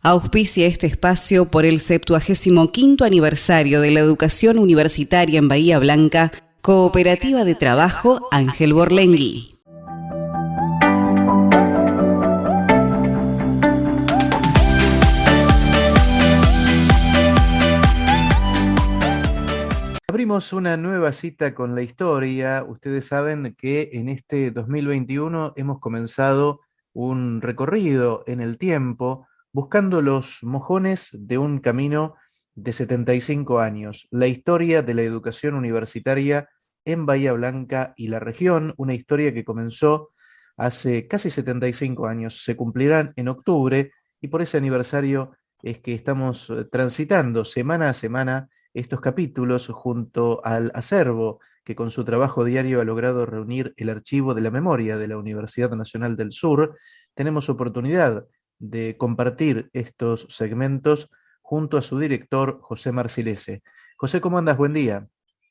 Auspicia este espacio por el 75º aniversario de la educación universitaria en Bahía Blanca, Cooperativa de Trabajo Ángel Borlengui. Abrimos una nueva cita con la historia. Ustedes saben que en este 2021 hemos comenzado un recorrido en el tiempo buscando los mojones de un camino de 75 años, la historia de la educación universitaria en Bahía Blanca y la región, una historia que comenzó hace casi 75 años, se cumplirán en octubre y por ese aniversario es que estamos transitando semana a semana estos capítulos junto al acervo que con su trabajo diario ha logrado reunir el archivo de la memoria de la Universidad Nacional del Sur. Tenemos oportunidad de compartir estos segmentos junto a su director, José Marcilese. José, ¿cómo andas? Buen día.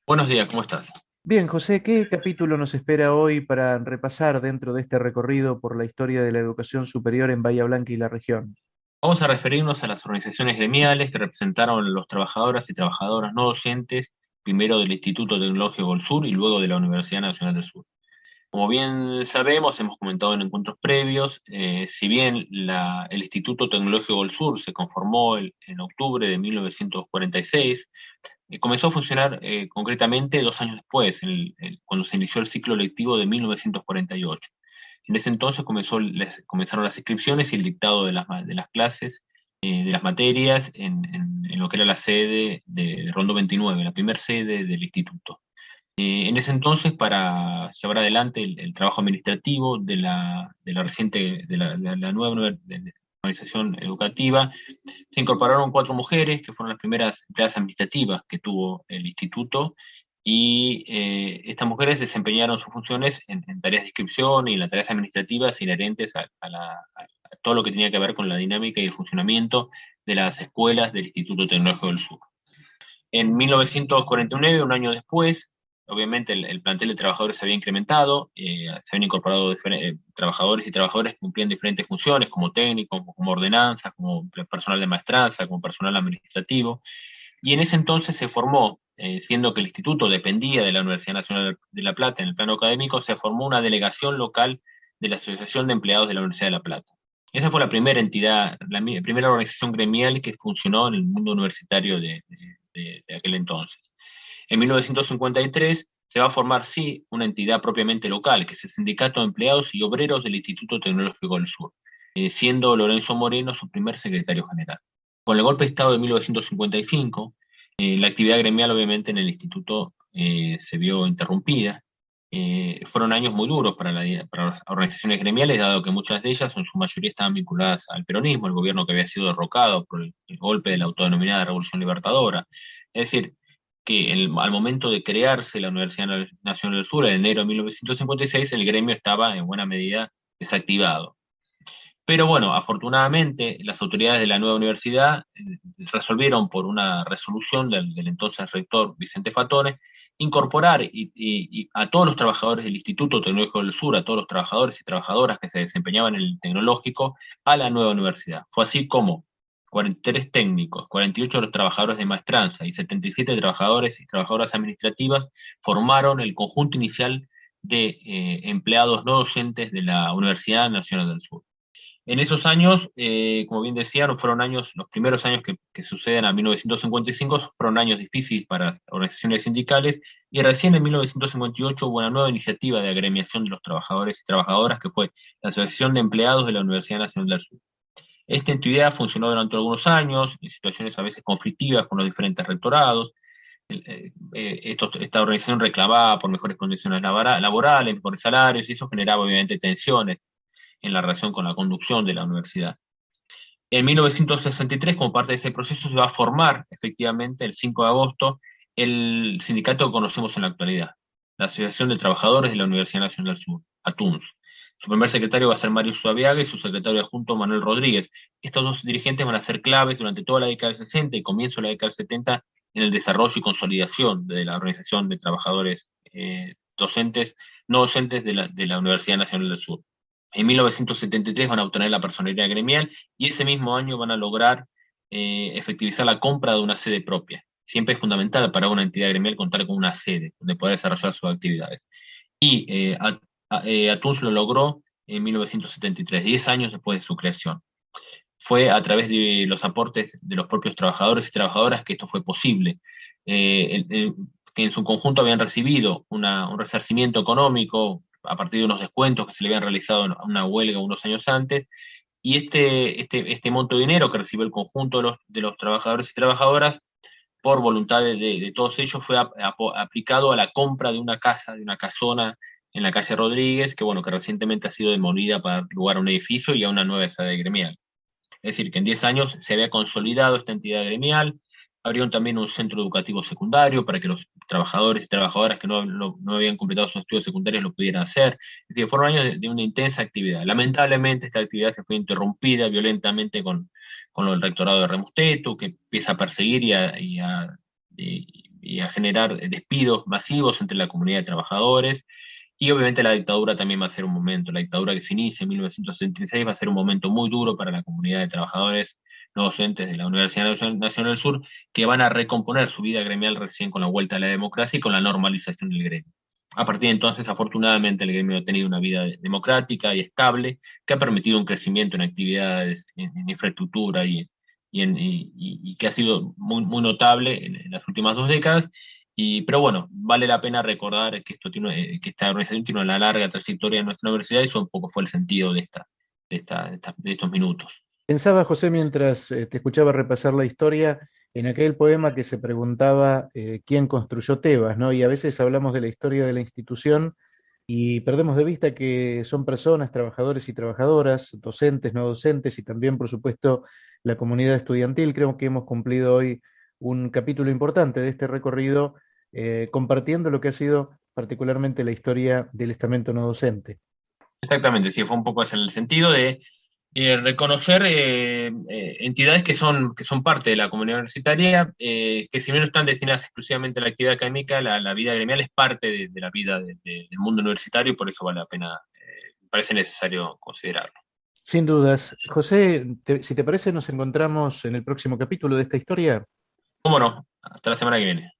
Buenos días, ¿cómo estás? Bien, José, ¿qué capítulo nos espera hoy para repasar dentro de este recorrido por la historia de la educación superior en Bahía Blanca y la región? Vamos a referirnos a las organizaciones gremiales que representaron a los trabajadores y trabajadoras no docentes, primero del Instituto Tecnológico del Sur y luego de la Universidad Nacional del Sur. Como bien sabemos, hemos comentado en encuentros previos, si bien el Instituto Tecnológico del Sur se conformó en octubre de 1946, comenzó a funcionar concretamente 2 años después, cuando se inició el ciclo lectivo de 1948. En ese entonces comenzaron las inscripciones y el dictado de las clases, de las materias, en lo que era la sede de Rondo 29, la primera sede del instituto. En ese entonces, para llevar adelante el trabajo administrativo de la nueva organización educativa, se incorporaron 4 mujeres que fueron las primeras empleadas administrativas que tuvo el instituto, y estas mujeres desempeñaron sus funciones en tareas de inscripción y en las tareas administrativas inherentes a todo lo que tenía que ver con la dinámica y el funcionamiento de las escuelas del Instituto Tecnológico del Sur. En 1949, un año después, obviamente el plantel de trabajadores se había incrementado, se habían incorporado trabajadores y trabajadoras que cumplían diferentes funciones, como técnicos, como ordenanzas, como personal de maestranza, como personal administrativo, y en ese entonces se formó, siendo que el instituto dependía de la Universidad Nacional de La Plata en el plano académico, se formó una delegación local de la Asociación de Empleados de la Universidad de La Plata. Esa fue la primera entidad, primera organización gremial que funcionó en el mundo universitario de aquel entonces. En 1953 se va a formar, sí, una entidad propiamente local, que es el Sindicato de Empleados y Obreros del Instituto Tecnológico del Sur, siendo Lorenzo Moreno su primer secretario general. Con el golpe de Estado de 1955, la actividad gremial obviamente en el instituto se vio interrumpida. Fueron años muy duros para las organizaciones gremiales, dado que muchas de ellas en su mayoría estaban vinculadas al peronismo, el gobierno que había sido derrocado por el golpe de la autodenominada Revolución Libertadora. Es decir, que al momento de crearse la Universidad Nacional del Sur, en enero de 1956, el gremio estaba en buena medida desactivado. Pero bueno, afortunadamente las autoridades de la nueva universidad resolvieron por una resolución del entonces rector Vicente Fatore incorporar a todos los trabajadores del Instituto Tecnológico del Sur, a todos los trabajadores y trabajadoras que se desempeñaban en el tecnológico, a la nueva universidad. Fue así como 43 técnicos, 48 los trabajadores de maestranza y 77 trabajadores y trabajadoras administrativas formaron el conjunto inicial de empleados no docentes de la Universidad Nacional del Sur. En esos años, como bien decía, fueron años, los primeros años que suceden a 1955 fueron años difíciles para las organizaciones sindicales, y recién en 1958 hubo una nueva iniciativa de agremiación de los trabajadores y trabajadoras, que fue la Asociación de Empleados de la Universidad Nacional del Sur. Esta entidad funcionó durante algunos años, en situaciones a veces conflictivas con los diferentes rectorados. Esta organización reclamaba por mejores condiciones laborales, mejores salarios, y eso generaba obviamente tensiones en la relación con la conducción de la universidad. En 1963, como parte de este proceso, se va a formar efectivamente el 5 de agosto el sindicato que conocemos en la actualidad, la Asociación de Trabajadores de la Universidad Nacional del Sur, ATUNS. Su primer secretario va a ser Mario Suaviaga y su secretario adjunto Manuel Rodríguez. Estos dos dirigentes van a ser claves durante toda la década del 60 y comienzo de la década del 70 en el desarrollo y consolidación de la organización de trabajadores docentes, no docentes de la Universidad Nacional del Sur. En 1973 van a obtener la personería gremial y ese mismo año van a lograr efectivizar la compra de una sede propia. Siempre es fundamental para una entidad gremial contar con una sede donde poder desarrollar sus actividades. Y Atunz lo logró en 1973, 10 años después de su creación. Fue a través de los aportes de los propios trabajadores y trabajadoras que esto fue posible. Que en su conjunto habían recibido un resarcimiento económico a partir de unos descuentos que se le habían realizado en una huelga unos años antes, y este monto de dinero que recibió el conjunto de los trabajadores y trabajadoras, por voluntad de todos ellos, fue aplicado a la compra de una casa, de una casona en la calle Rodríguez, que bueno, que recientemente ha sido demolida para dar lugar a un edificio y a una nueva sede gremial. Es decir, que en 10 años se había consolidado esta entidad gremial, abrieron también un centro educativo secundario para que los trabajadores y trabajadoras que no habían completado sus estudios secundarios lo pudieran hacer. Es decir, fueron años de una intensa actividad. Lamentablemente esta actividad se fue interrumpida violentamente con el rectorado de Remusteto, que empieza a perseguir y a generar despidos masivos entre la comunidad de trabajadores. Y obviamente la dictadura también va a ser un momento, la dictadura que se inicia en 1966 va a ser un momento muy duro para la comunidad de trabajadores no docentes de la Universidad Nacional del Sur, que van a recomponer su vida gremial recién con la vuelta a la democracia y con la normalización del gremio. A partir de entonces, afortunadamente, el gremio ha tenido una vida democrática y estable, que ha permitido un crecimiento en actividades, en infraestructura y que ha sido muy notable en las últimas 2 décadas. Pero bueno, vale la pena recordar que que esta organización tiene una larga trayectoria en nuestra universidad y eso un poco fue el sentido de estos minutos. Pensaba, José, mientras te escuchaba repasar la historia, en aquel poema que se preguntaba quién construyó Tebas, ¿no? Y a veces hablamos de la historia de la institución y perdemos de vista que son personas, trabajadores y trabajadoras, docentes, no docentes y también, por supuesto, la comunidad estudiantil. Creo que hemos cumplido hoy un capítulo importante de este recorrido, compartiendo lo que ha sido particularmente la historia del estamento no docente. Exactamente, sí, fue un poco ese el sentido de reconocer entidades que son parte de la comunidad universitaria, que si bien no están destinadas exclusivamente a la actividad académica, la vida gremial es parte de la vida del mundo universitario y por eso vale la pena, me parece necesario considerarlo. Sin dudas. José, si te parece, nos encontramos en el próximo capítulo de esta historia. ¿Cómo no? Hasta la semana que viene.